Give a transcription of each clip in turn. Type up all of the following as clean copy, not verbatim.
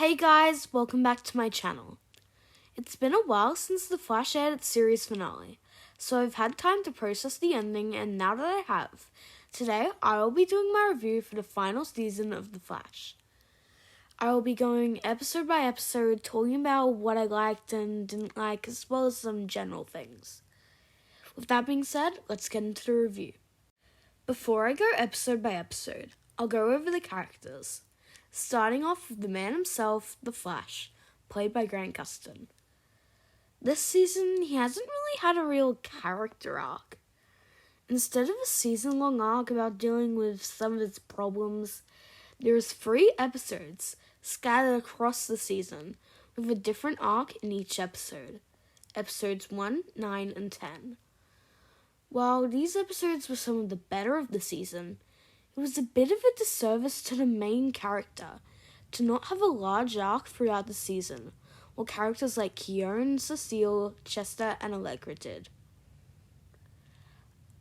Hey guys, welcome back to my channel. It's been a while since the Flash aired its series finale, so I've had time to process the ending, and now that I have, today I will be doing my review for the final season of The Flash. I will be going episode by episode, talking about what I liked and didn't like, as well as some general things. With that being said, let's get into the review. Before I go episode by episode, I'll go over the characters. Starting off with the man himself, The Flash, played by Grant Gustin. This season, he hasn't really had a real character arc. Instead of a season-long arc about dealing with some of his problems, there's 3 episodes scattered across the season, with a different arc in each episode. Episodes 1, 9, and 10. While these episodes were some of the better of the season, it was a bit of a disservice to the main character to not have a large arc throughout the season, while characters like Khione, Cecile, Chester, and Allegra did.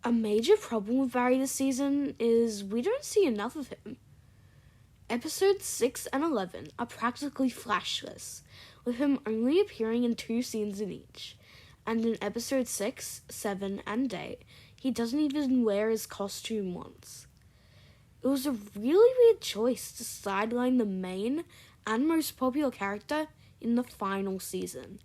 A major problem with Barry this season is we don't see enough of him. Episodes 6 and 11 are practically flashless, with him only appearing in 2 scenes in each, and in episodes 6, 7, and 8, he doesn't even wear his costume once. It was a really weird choice to sideline the main and most popular character in the final season.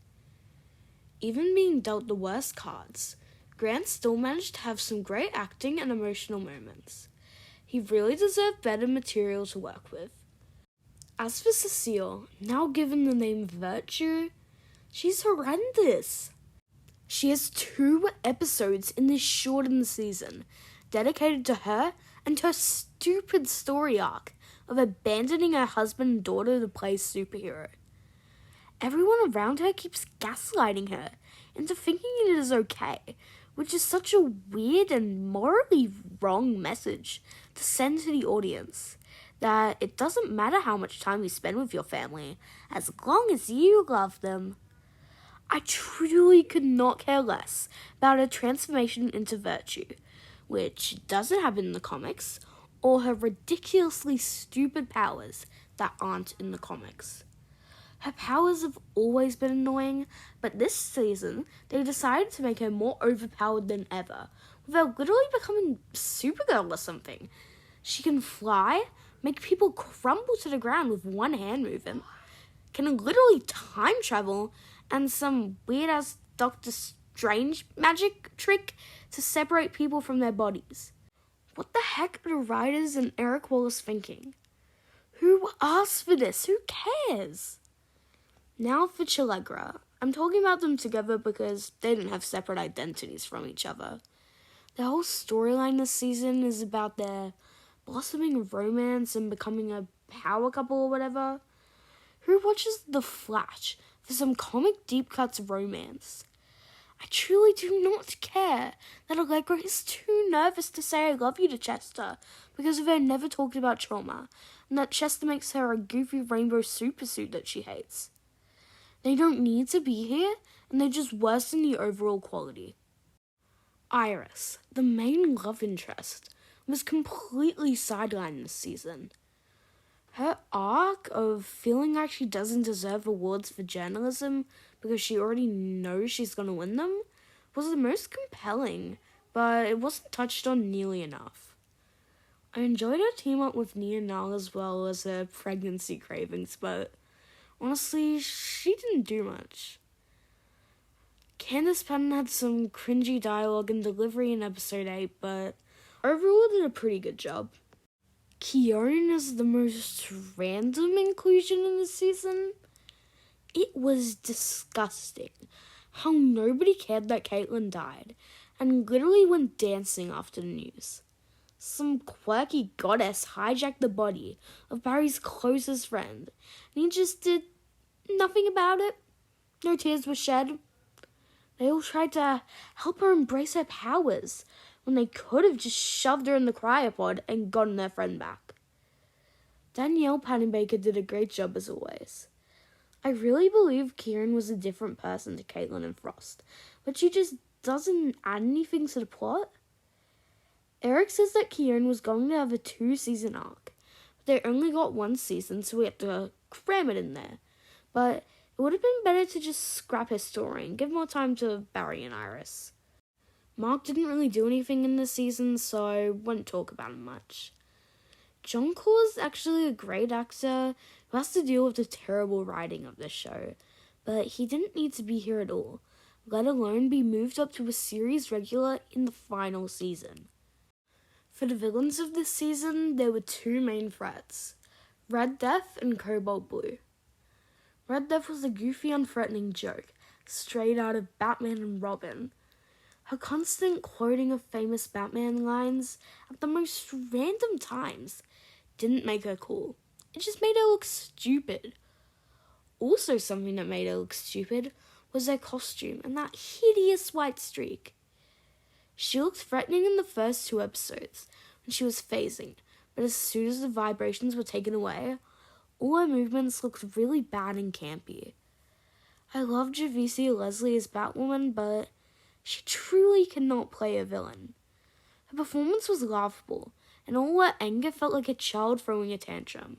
Even being dealt the worst cards, Grant still managed to have some great acting and emotional moments. He really deserved better material to work with. As for Cecile, now given the name Virtue, she's horrendous. She has 2 episodes in this shortened season dedicated to her and her stupid story arc of abandoning her husband and daughter to play superhero. Everyone around her keeps gaslighting her into thinking it is okay, which is such a weird and morally wrong message to send to the audience, that it doesn't matter how much time you spend with your family, as long as you love them. I truly could not care less about her transformation into Virtue, which doesn't happen in the comics, or her ridiculously stupid powers that aren't in the comics. Her powers have always been annoying, but this season they decided to make her more overpowered than ever, without literally becoming Supergirl or something. She can fly, make people crumble to the ground with one hand movement, can literally time travel, and some weird-ass Doctor Strange magic trick to separate people from their bodies. What the heck are the writers and Eric Wallace thinking? Who asked for this? Who cares? Now for Allegra. I'm talking about them together because they didn't have separate identities from each other. The whole storyline this season is about their blossoming romance and becoming a power couple or whatever. Who watches The Flash for some comic deep cuts romance? I truly do not care that Allegra is too nervous to say I love you to Chester because of her never talked about trauma, and that Chester makes her a goofy rainbow supersuit that she hates. They don't need to be here, and they just worsen the overall quality. Iris, the main love interest, was completely sidelined this season. Her arc of feeling like she doesn't deserve awards for journalism because she already knows she's going to win them was the most compelling, but it wasn't touched on nearly enough. I enjoyed her team up with Nia Nal as well as her pregnancy cravings, but honestly, she didn't do much. Candace Penn had some cringy dialogue and delivery in episode 8, but overall did a pretty good job. Khione is the most random inclusion in the season. It was disgusting how nobody cared that Caitlin died and literally went dancing after the news. Some quirky goddess hijacked the body of Barry's closest friend, and he just did nothing about it. No tears were shed. They all tried to help her embrace her powers when they could have just shoved her in the cryopod and gotten their friend back. Danielle Panabaker did a great job as always. I really believe Kieran was a different person to Caitlin and Frost, but she just doesn't add anything to the plot. Eric says that Kieran was going to have a 2-season arc, but they only got 1 season, so we have to cram it in there. But it would have been better to just scrap his story and give more time to Barry and Iris. Mark didn't really do anything in this season, so I won't talk about him much. John Core is actually a great actor who has to deal with the terrible writing of this show, but he didn't need to be here at all, let alone be moved up to a series regular in the final season. For the villains of this season, there were two main threats, Red Death and Cobalt Blue. Red Death was a goofy, unthreatening joke, straight out of Batman and Robin. Her constant quoting of famous Batman lines at the most random times didn't make her cool. It just made her look stupid. Also, something that made her look stupid was her costume and that hideous white streak. She looked threatening in the first 2 episodes when she was phasing, but as soon as the vibrations were taken away, all her movements looked really bad and campy. I love Cecile Leslie as Batwoman, but she truly cannot play a villain. Her performance was laughable, and all her anger felt like a child throwing a tantrum.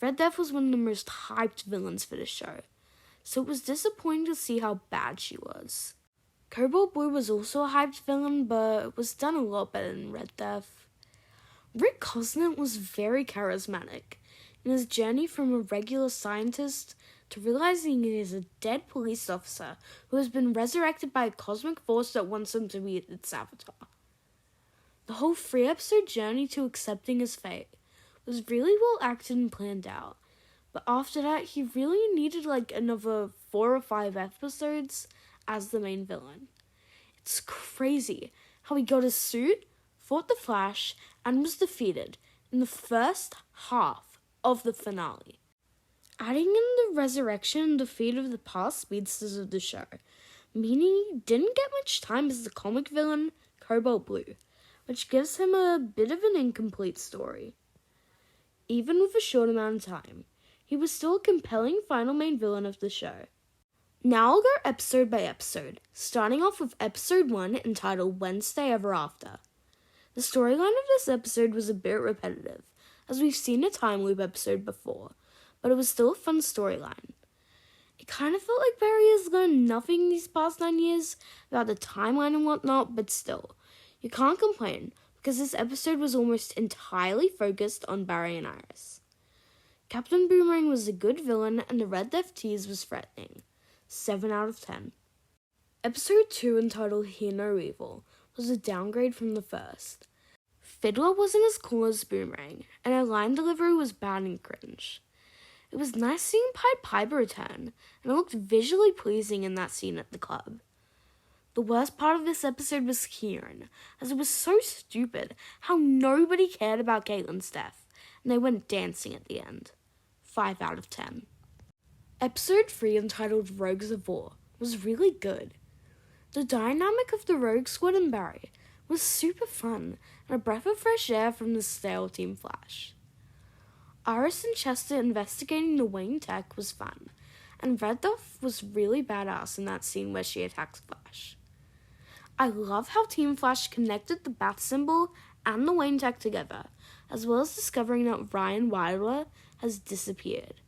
Red Death was one of the most hyped villains for the show, so it was disappointing to see how bad she was. Cobalt Blue was also a hyped villain, but was done a lot better than Red Death. Rick Cosnett was very charismatic in his journey from a regular scientist to realizing he is a dead police officer who has been resurrected by a cosmic force that wants him to be its avatar. The whole 3-episode journey to accepting his fate was really well acted and planned out, but after that he really needed another 4 or 5 episodes as the main villain. It's crazy how he got his suit, fought the Flash, and was defeated in the first half of the finale. Adding in the resurrection and defeat of the past speedsters of the show, meaning he didn't get much time as the comic villain Cobalt Blue, which gives him a bit of an incomplete story. Even with a short amount of time, he was still a compelling final main villain of the show. Now I'll go episode by episode, starting off with episode 1 entitled Wednesday Ever After. The storyline of this episode was a bit repetitive, as we've seen a time loop episode before, but it was still a fun storyline. It kind of felt like Barry has learned nothing these past 9 years about the timeline and whatnot, but still, you can't complain, because this episode was almost entirely focused on Barry and Iris. Captain Boomerang was a good villain, and the Red Death tease was threatening. 7 out of 10. Episode 2, entitled Hear No Evil, was a downgrade from the first. Fiddler wasn't as cool as Boomerang, and her line delivery was bad and cringe. It was nice seeing Pied Piper return, and it looked visually pleasing in that scene at the club. The worst part of this episode was Khione, as it was so stupid how nobody cared about Caitlin's death, and they went dancing at the end. 5 out of 10. Episode 3, entitled Rouges of War, was really good. The dynamic of the Rogue Squad and Barry was super fun, and a breath of fresh air from the stale Team Flash. Iris and Chester investigating the Wayne tech was fun, and Red Death was really badass in that scene where she attacks Flash. I love how Team Flash connected the bat symbol and the Wayne tech together, as well as discovering that Ryan Wilder has disappeared.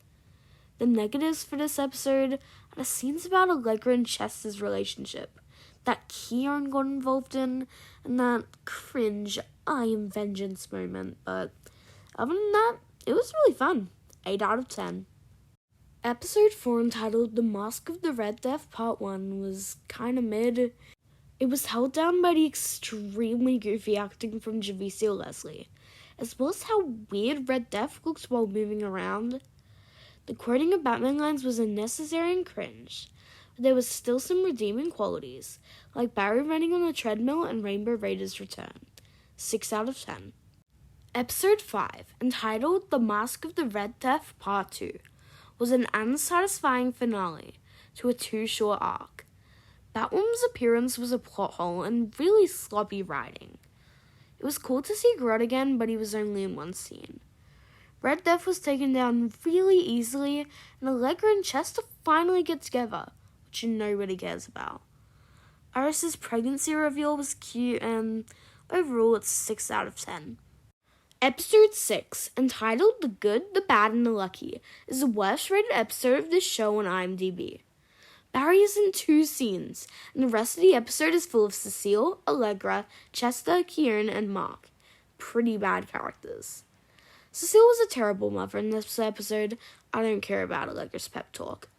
The negatives for this episode are the scenes about Allegra and Chester's relationship, that Khione got involved in, and that cringe I am vengeance moment, but other than that, it was really fun. 8 out of 10. Episode 4, entitled The Mask of the Red Death Part 1, was kinda mid. It was held down by the extremely goofy acting from Cecile Leslie, as well as how weird Red Death looked while moving around. The quoting of Batman lines was unnecessary and cringe, but there was still some redeeming qualities, like Barry running on the treadmill and Rainbow Raider's return. 6 out of 10. Episode 5, entitled The Mask of the Red Death Part 2, was an unsatisfying finale to a too-short arc. Batwoman's appearance was a plot hole and really sloppy writing. It was cool to see Grodd again, but he was only in one scene. Red Death was taken down really easily, and Allegra and Chester finally get together, which nobody cares about. Iris' pregnancy reveal was cute, and overall it's 6 out of 10. Episode 6, entitled The Good, the Bad, and the Lucky, is the worst rated episode of this show on IMDb. Barry is in 2 scenes, and the rest of the episode is full of Cecile, Allegra, Chester, Khione, and Mark. Pretty bad characters. Cecile was a terrible mother in this episode. I don't care about Allegra's pep talk.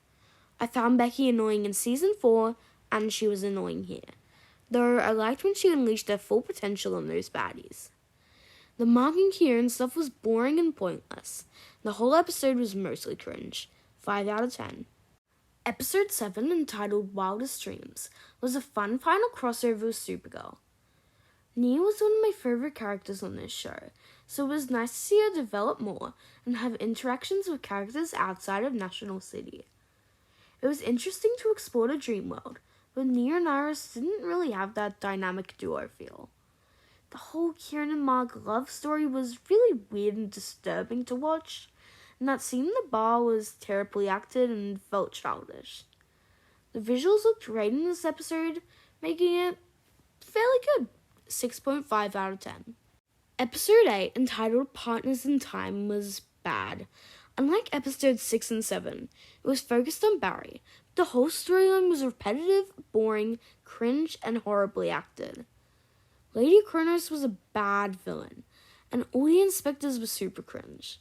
I found Becky annoying in season 4, and she was annoying here. Though I liked when she unleashed their full potential on those baddies. The Mark and Khione stuff was boring and pointless. The whole episode was mostly cringe. 5 out of 10. Episode 7, entitled Wildest Dreams, was a fun final crossover with Supergirl. Nia was one of my favorite characters on this show, so it was nice to see her develop more and have interactions with characters outside of National City. It was interesting to explore the dream world, but Nia and Iris didn't really have that dynamic duo feel. The whole Khione and Mark love story was really weird and disturbing to watch, and that scene in the bar was terribly acted and felt childish. The visuals looked great in this episode, making it fairly good. 6.5 out of 10. Episode 8, entitled Partners in Time, was bad. Unlike episodes 6 and 7, it was focused on Barry. The whole storyline was repetitive, boring, cringe, and horribly acted. Lady Kronos was a bad villain, and all the inspectors were super cringe.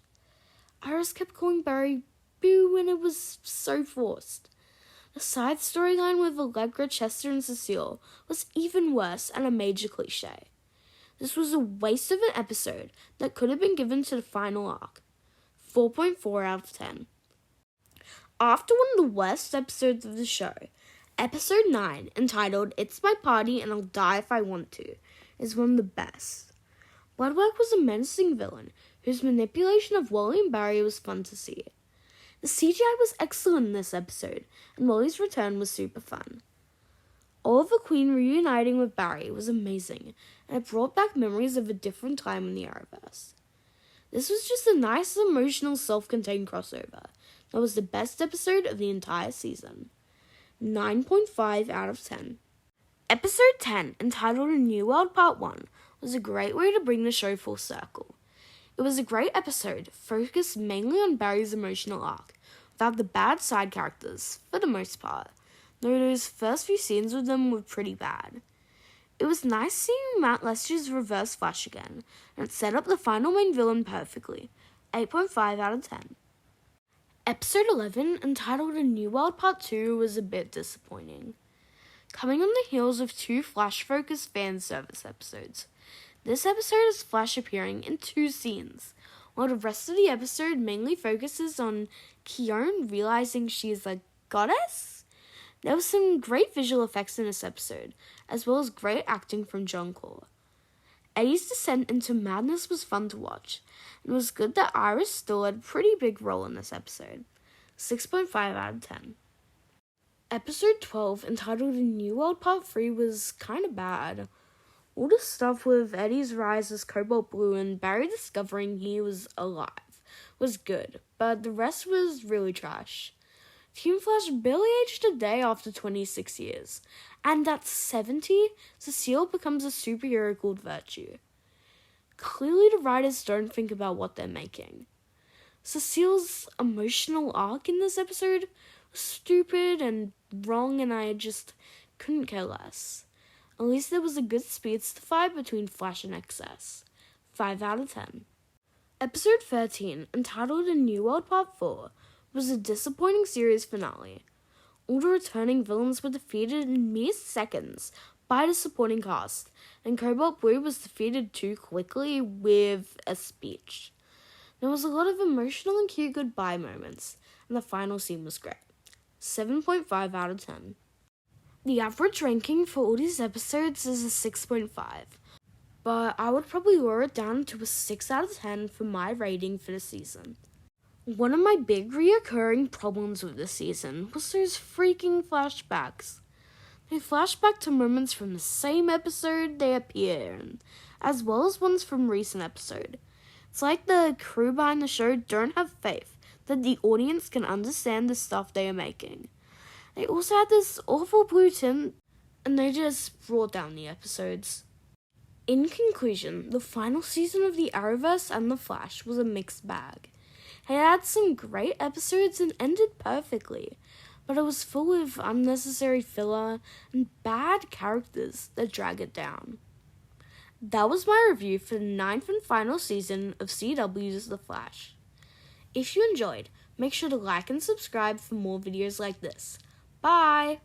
Iris kept calling Barry Boo, and it was so forced. The side storyline with Allegra, Chester, and Cecile was even worse and a major cliche. This was a waste of an episode that could have been given to the final arc. 4.4 out of 10. After one of the worst episodes of the show, Episode 9, entitled It's My Party and I'll Die If I Want To, is one of the best. Bloodwork was a menacing villain whose manipulation of Wally and Barry was fun to see. The CGI was excellent in this episode, and Wally's return was super fun. Oliver Queen reuniting with Barry was amazing, and it brought back memories of a different time in the Arrowverse. This was just a nice, emotional, self-contained crossover that was the best episode of the entire season. 9.5 out of 10. Episode 10, entitled A New World Part 1, was a great way to bring the show full circle. It was a great episode, focused mainly on Barry's emotional arc, without the bad side characters, for the most part, though those first few scenes with them were pretty bad. It was nice seeing Matt Lester's reverse Flash again, and it set up the final main villain perfectly. 8.5 out of 10. Episode 11, entitled A New World Part 2, was a bit disappointing. Coming on the heels of 2 Flash-focused fan service episodes, this episode has Flash appearing in 2 scenes, while the rest of the episode mainly focuses on Khione realizing she is a goddess. There was some great visual effects in this episode, as well as great acting from John Core. Eddie's descent into madness was fun to watch, and it was good that Iris still had a pretty big role in this episode. 6.5 out of 10. Episode 12, entitled A New World Part 3, was kinda bad. All the stuff with Eddie's rise as Cobalt Blue and Barry discovering he was alive was good, but the rest was really trash. Team Flash barely aged a day after 26 years, and at 70, Cecile becomes a superhero called Virtue. Clearly the writers don't think about what they're making. Cecile's emotional arc in this episode was stupid and wrong, and I just couldn't care less. At least there was a good speedster fight between Flash and XS. 5 out of 10. Episode 13, entitled A New World Part 4, was a disappointing series finale. All the returning villains were defeated in mere seconds by the supporting cast, and Cobalt Blue was defeated too quickly with a speech. There was a lot of emotional and cute goodbye moments, and the final scene was great. 7.5 out of 10. The average ranking for all these episodes is a 6.5, but I would probably lower it down to a 6 out of 10 for my rating for the season. One of my big reoccurring problems with this season was those freaking flashbacks. They flash back to moments from the same episode they appear in, as well as ones from recent episode. It's like the crew behind the show don't have faith that the audience can understand the stuff they are making. They also had this awful blue tint, and they just brought down the episodes. In conclusion, the final season of the Arrowverse and The Flash was a mixed bag. It had some great episodes and ended perfectly, but it was full of unnecessary filler and bad characters that drag it down. That was my review for the 9th and final season of CW's The Flash. If you enjoyed, make sure to like and subscribe for more videos like this. Bye!